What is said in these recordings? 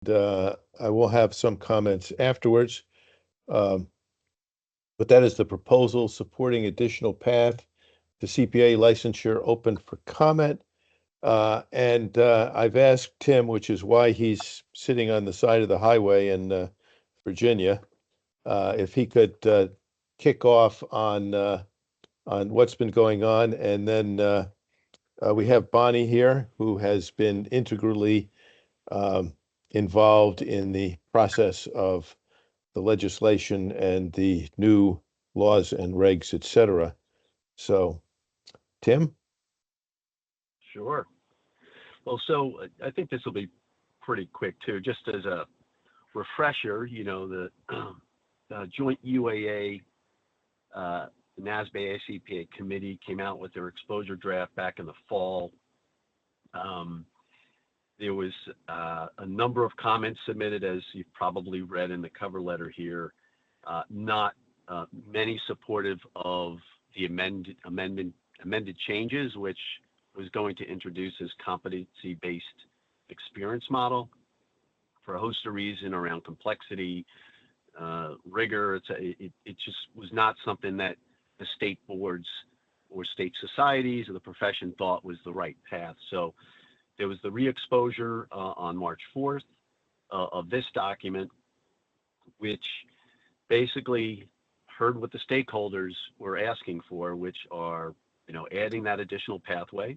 I will have some comments afterwards. Um, but that is the proposal supporting additional path to CPA licensure open for comment. And I've asked Tim, which is why he's sitting on the side of the highway in Virginia, if he could kick off on what's been going on, and then we have Bonnie here, who has been integrally um, involved in the process of the legislation and the new laws and regs, et cetera. So, Tim? Sure. Well, so I think this will be pretty quick too. Just as a refresher, the joint UAA, NASBA ACPA committee came out with their exposure draft back in the fall. There was a number of comments submitted, as you've probably read in the cover letter here. Not many supportive of the amended changes, which was going to introduce this competency-based experience model for a host of reasons around complexity, rigor. It just was not something that the state boards or state societies or the profession thought was the right path. So there was the re-exposure on March 4th of this document, which basically heard what the stakeholders were asking for, which are, adding that additional pathway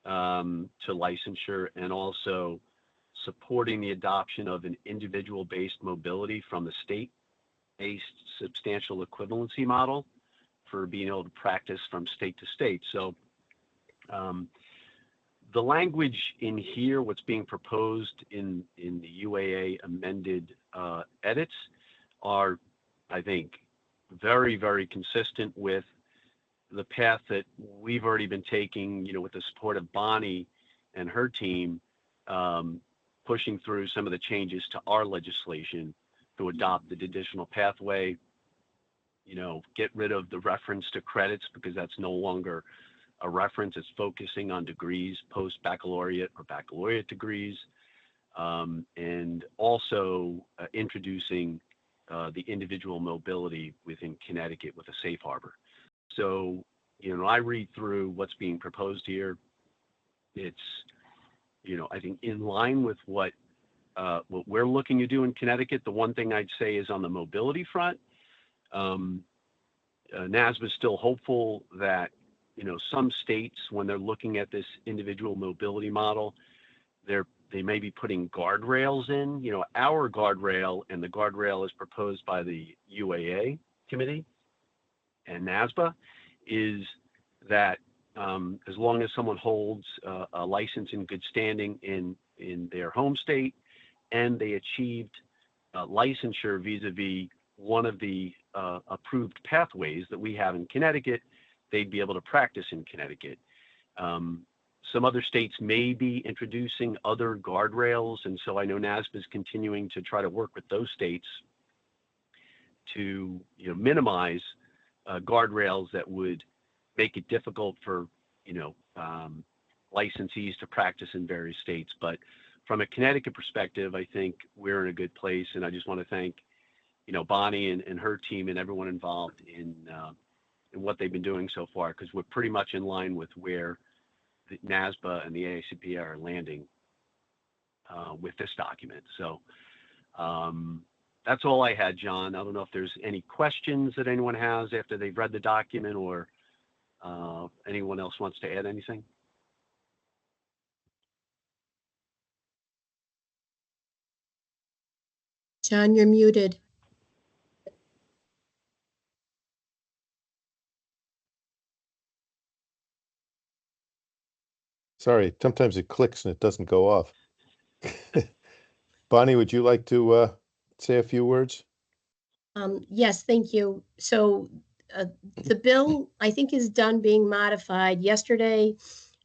to licensure, and also supporting the adoption of an individual-based mobility from the state-based substantial equivalency model for being able to practice from state to state. So the language in here, what's being proposed in the UAA amended edits are, I think, very, very consistent with the path that we've already been taking, with the support of Bonnie and her team, pushing through some of the changes to our legislation to adopt the additional pathway, get rid of the reference to credits, because that's no longer a reference. It's focusing on degrees, post-baccalaureate or baccalaureate degrees, and also introducing the individual mobility within Connecticut with a safe harbor. So, I read through what's being proposed here. It's, I think in line with what we're looking to do in Connecticut. The one thing I'd say is on the mobility front, NASBA is still hopeful that, some states, when they're looking at this individual mobility model, they may be putting guardrails in. Our guardrail, and the guardrail is proposed by the UAA committee and NASBA, is that as long as someone holds a license in good standing in their home state, and they achieved licensure vis-a-vis one of the approved pathways that we have in Connecticut, they'd be able to practice in Connecticut. Some other states may be introducing other guardrails, and so I know NASBA is continuing to try to work with those states to minimize guardrails that would make it difficult for licensees to practice in various states. But from a Connecticut perspective, I think we're in a good place, and I just want to thank Bonnie and her team and everyone involved in what they've been doing so far, because we're pretty much in line with where the NASBA and the AACPA are landing with this document. So that's all I had, John. I don't know if there's any questions that anyone has after they've read the document, or anyone else wants to add anything. John, you're muted. Sorry, sometimes it clicks and it doesn't go off. Bonnie, would you like to say a few words? Yes, thank you. So the bill, I think, is done being modified. Yesterday,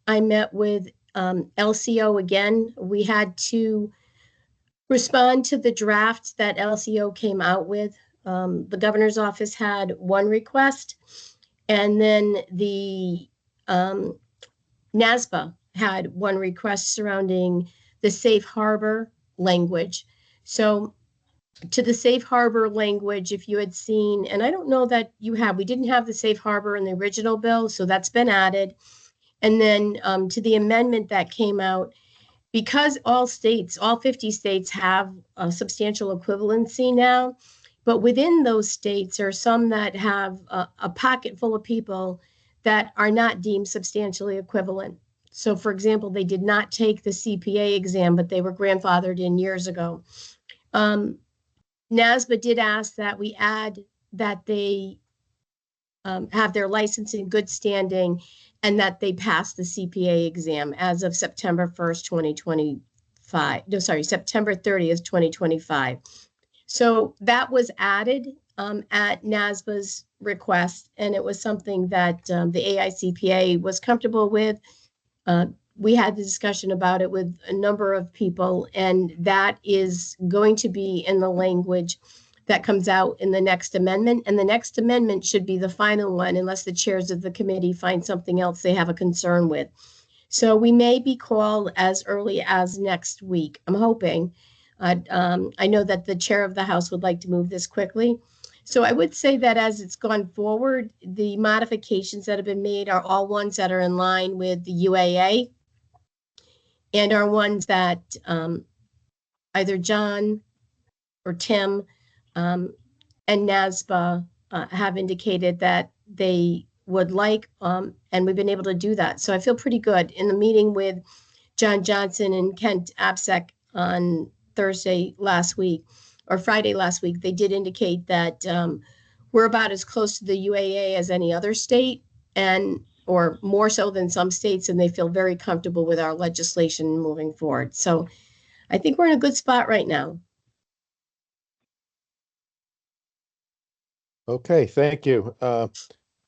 I met with LCO again. We had to respond to the draft that LCO came out with. The governor's office had one request, and then the NASBA had one request surrounding the safe harbor language. So to the safe harbor language, if you had seen, and I don't know that you have, we didn't have the safe harbor in the original bill, so that's been added. And then to the amendment that came out, because all 50 states have a substantial equivalency now, but within those states are some that have a pocket full of people that are not deemed substantially equivalent. So, for example, they did not take the CPA exam, but they were grandfathered in years ago. NASBA did ask that we add that they have their license in good standing and that they pass the CPA exam as of September 1st, 2025. No, sorry, September 30th, 2025. So that was added at NASBA's request, and it was something that the AICPA was comfortable with. We had the discussion about it with a number of people, and that is going to be in the language that comes out in the next amendment. And the next amendment should be the final one, unless the chairs of the committee find something else they have a concern with. So we may be called as early as next week. I'm hoping. I know that the chair of the House would like to move this quickly. So I would say that as it's gone forward, the modifications that have been made are all ones that are in line with the UAA and are ones that either John or Tim and NASBA have indicated that they would like, and we've been able to do that. So I feel pretty good. In the meeting with John Johnson and Kent Absek on Thursday last week, or Friday last week, they did indicate that we're about as close to the UAA as any other state, or more so than some states, and they feel very comfortable with our legislation moving forward. So I think we're in a good spot right now. Okay, thank you.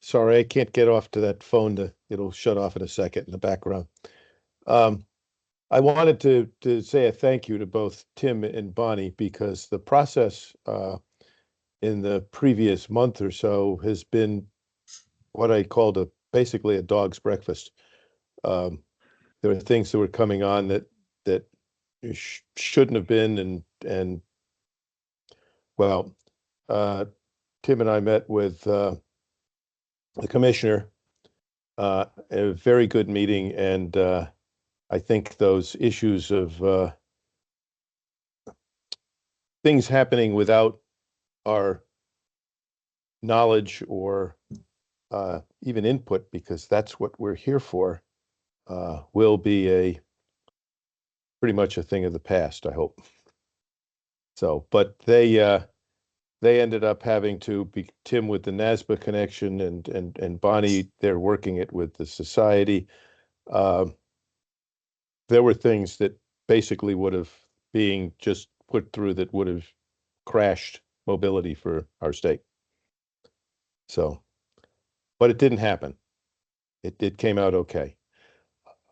Sorry, I can't get off to that phone. It'll shut off in a second in the background. I wanted to say a thank you to both Tim and Bonnie, because the process in the previous month or so has been what I called basically a dog's breakfast. There were things that were coming on that shouldn't have been, and well, Tim and I met with the commissioner, a very good meeting, and I think those issues of things happening without our knowledge or even input, because that's what we're here for, will be pretty much a thing of the past, I hope. So, but they ended up having to be Tim with the NASBA connection, and Bonnie, they're working it with the society. There were things that basically would have being just put through that would have crashed mobility for our state. So, but it didn't happen. It came out okay.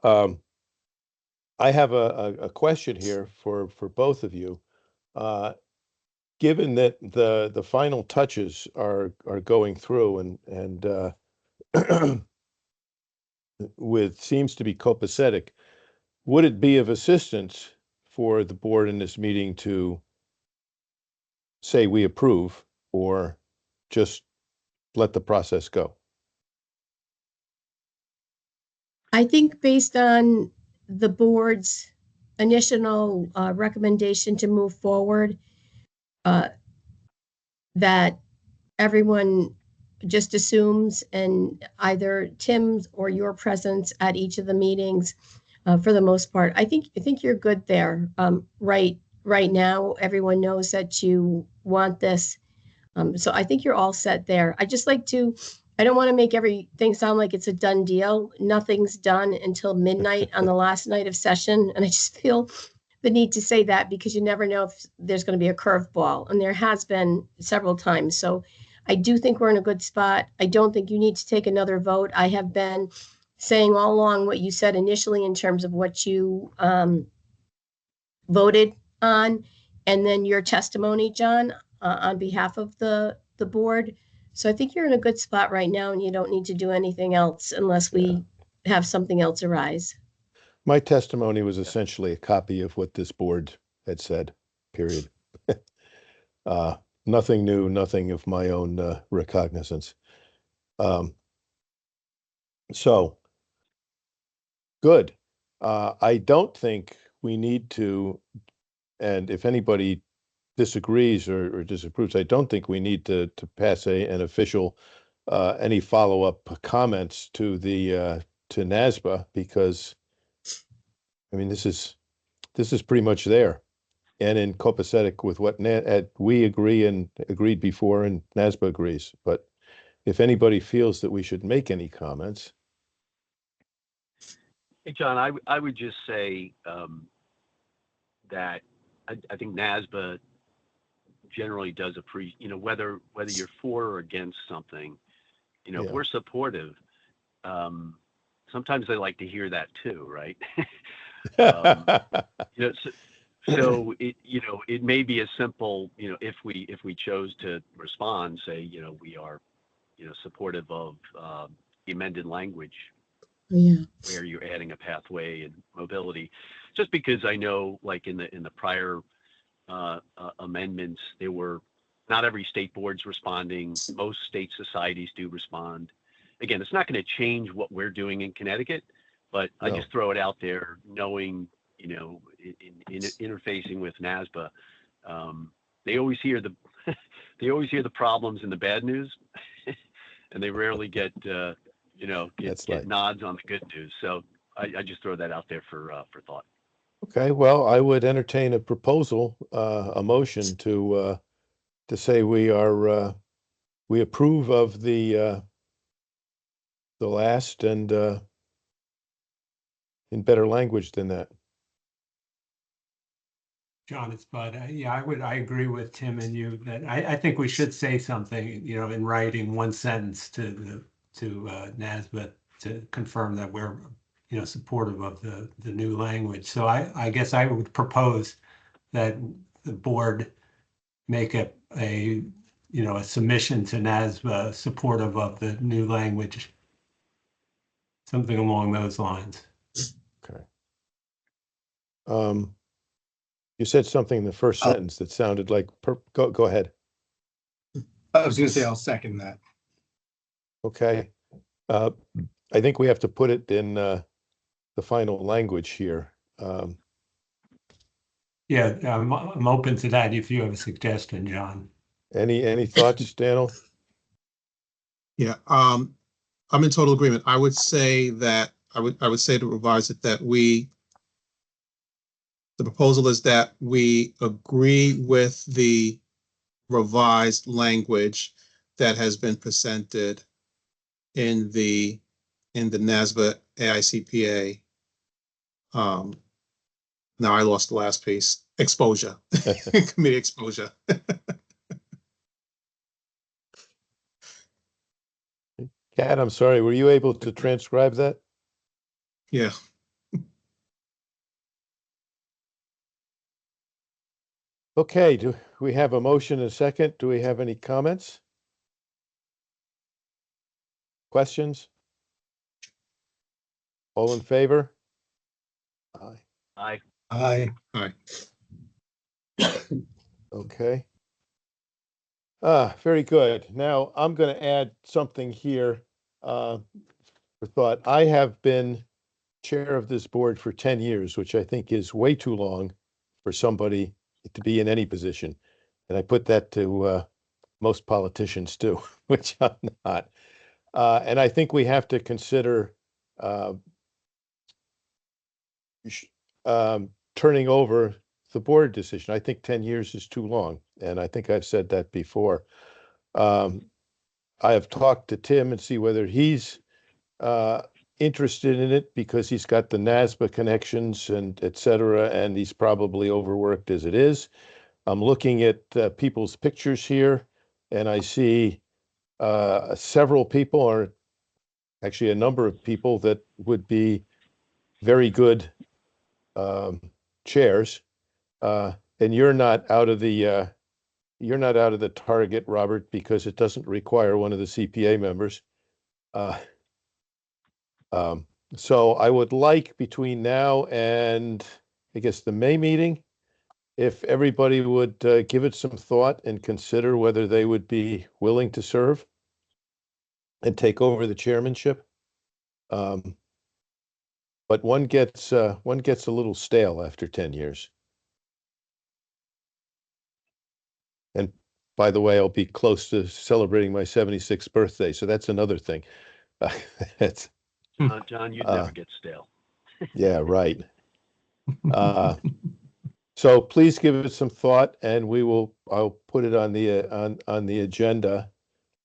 I have a question here for both of you. Given that the final touches are going through, and with seems to be copacetic, would it be of assistance for the board in this meeting to say we approve, or just let the process go? I think based on the board's initial recommendation to move forward, that everyone just assumes, and either Tim's or your presence at each of the meetings, for the most part. I think you're good there. Right now, everyone knows that you want this. So I think you're all set there. I don't want to make everything sound like it's a done deal. Nothing's done until midnight on the last night of session. And I just feel the need to say that, because you never know if there's going to be a curveball, and there has been several times. So I do think we're in a good spot. I don't think you need to take another vote. I have been saying all along what you said initially in terms of what you voted on, and then your testimony, John, on behalf of the board. So I think you're in a good spot right now, and you don't need to do anything else unless we have something else arise. My testimony was essentially a copy of what this board had said, period. Nothing new, nothing of my own recognizance. So good. I don't think we need to, and if anybody disagrees or disapproves, I don't think we need to pass an official any follow-up comments to the to NASBA, because I mean this is pretty much there and in copacetic with what we agree and agreed before and NASBA agrees. But if anybody feels that we should make any comments. Hey, John, I would just say that I think NASBA generally does whether you're for or against something, if Yeah. we're supportive, sometimes they like to hear that too, right? So it may be as simple, if we chose to respond, say, we are, supportive of the amended language Yeah. where you're adding a pathway and mobility, just because I know, like in the prior amendments, there were not every state board's responding. Most state societies do respond. Again, it's not going to change what we're doing in Connecticut, but I No. just throw it out there, knowing, in interfacing with NASBA, they always hear the they always hear the problems and the bad news, and they rarely get right. nods on the good news. So I just throw that out there for thought. Okay, well, I would entertain a proposal, a motion to say we approve of the last and in better language than that. John, it's Bud. Yeah, I agree with Tim and you that I think we should say something, in writing, one sentence to NASBA to confirm that we're, supportive of the new language. So I guess I would propose that the board make a submission to NASBA supportive of the new language, something along those lines. Okay. You said something in the first sentence that sounded like, go ahead. I was going to say, I'll second that. Okay. I think we have to put it in the final language here. Yeah, I'm open to that if you have a suggestion, John. Any thoughts, Daniel? Yeah, I'm in total agreement. I would say that I would say to revise it that the proposal is that we agree with the revised language that has been presented in the NASBA AICPA. Now I lost the last piece. Exposure, committee exposure. Kat, I'm sorry, were you able to transcribe that? Yeah. Okay, do we have a motion and a second? Do we have any comments? Questions? All in favor? Aye. Aye. Aye. Aye. Okay. Very good. Now I'm going to add something here for thought. I have been chair of this board for 10 years, which I think is way too long for somebody to be in any position. And I put that to most politicians too, which I'm not. And I think we have to consider turning over the board decision. I think 10 years is too long, and I think I've said that before. I have talked to Tim and see whether he's interested in it, because he's got the NASBA connections and et cetera, and he's probably overworked as it is. I'm looking at people's pictures here, and I see several people, or actually a number of people, that would be very good chairs. And you're not out of the target, Robert, because it doesn't require one of the CPA members. So I would like, between now and I guess the May meeting, if everybody would give it some thought and consider whether they would be willing to serve and take over the chairmanship. But one gets a little stale after 10 years. And by the way, I'll be close to celebrating my 76th birthday, so that's another thing. It's, John, you'd never get stale. yeah, right. So please give it some thought, and I'll put it on the agenda.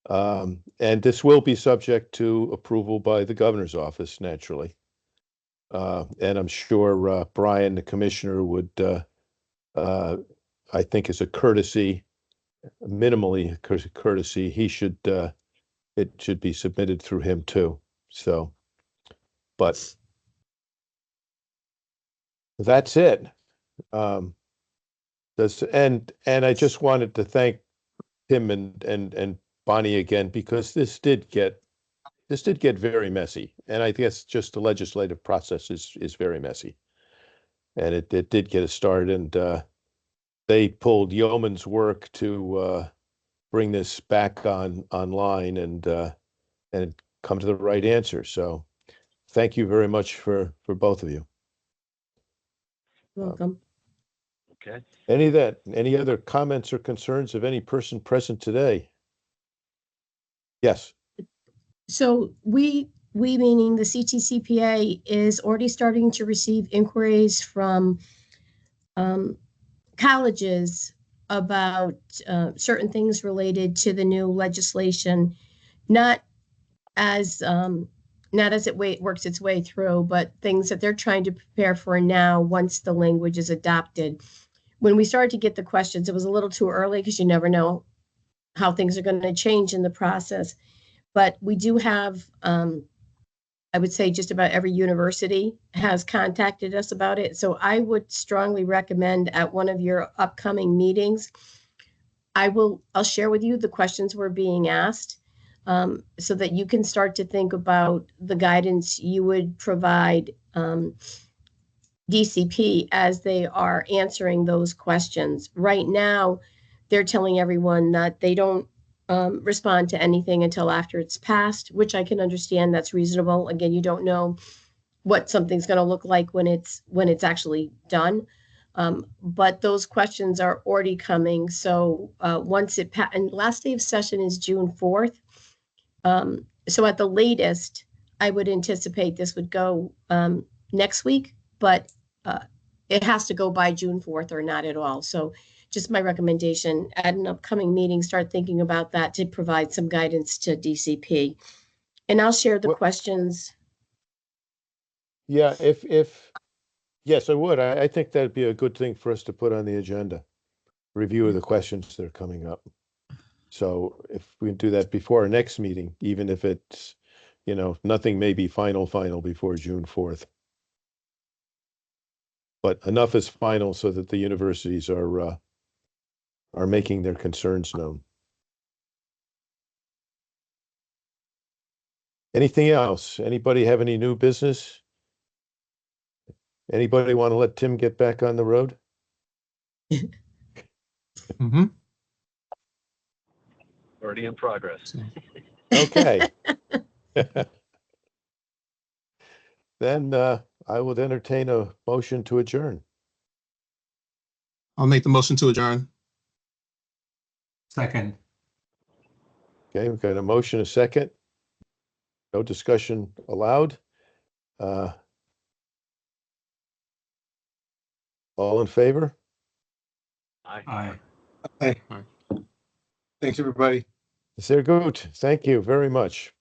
And this will be subject to approval by the governor's office, naturally. And I'm sure Brian, the commissioner, would, I think, as a courtesy, minimally courtesy, it should be submitted through him too. So, but that's it. And I just wanted to thank Tim and Bonnie again, because this did get very messy. And I guess just the legislative process is very messy. And it did get us started, and they pulled yeoman's work to bring this back online and come to the right answer. So thank you very much for both of you. Welcome. Okay. Any other comments or concerns of any person present today? Yes. So we meaning the CTCPA is already starting to receive inquiries from colleges about certain things related to the new legislation, not as it works its way through, but things that they're trying to prepare for now once the language is adopted. When we started to get the questions, it was a little too early because you never know how things are going to change in the process. But we do have, I would say just about every university has contacted us about it. So I would strongly recommend at one of your upcoming meetings, I'll share with you the questions we're being asked, so that you can start to think about the guidance you would provide DCP as they are answering those questions. Right now, they're telling everyone that they don't respond to anything until after it's passed, which I can understand. That's reasonable. Again, you don't know what something's going to look like when it's actually done. But those questions are already coming. So once and last day of session is June 4th. So at the latest, I would anticipate this would go next week, but it has to go by June 4th or not at all. So just my recommendation at an upcoming meeting, start thinking about that to provide some guidance to DCP. And I'll share the questions. Yeah, yes, I would. I think that'd be a good thing for us to put on the agenda. Review of the questions that are coming up. So if we can do that before our next meeting, even if it's, nothing may be final before June 4th. But enough is final so that the universities are making their concerns known. Anything else? Anybody have any new business? Anybody want to let Tim get back on the road? Mm-hmm. Already in progress. So, Okay. Then I would entertain a motion to adjourn. I'll make the motion to adjourn. Second. Okay, we've got a motion, a second. No discussion allowed. All in favor? Aye. Aye. Thanks, everybody. Sehr gut. Thank you very much.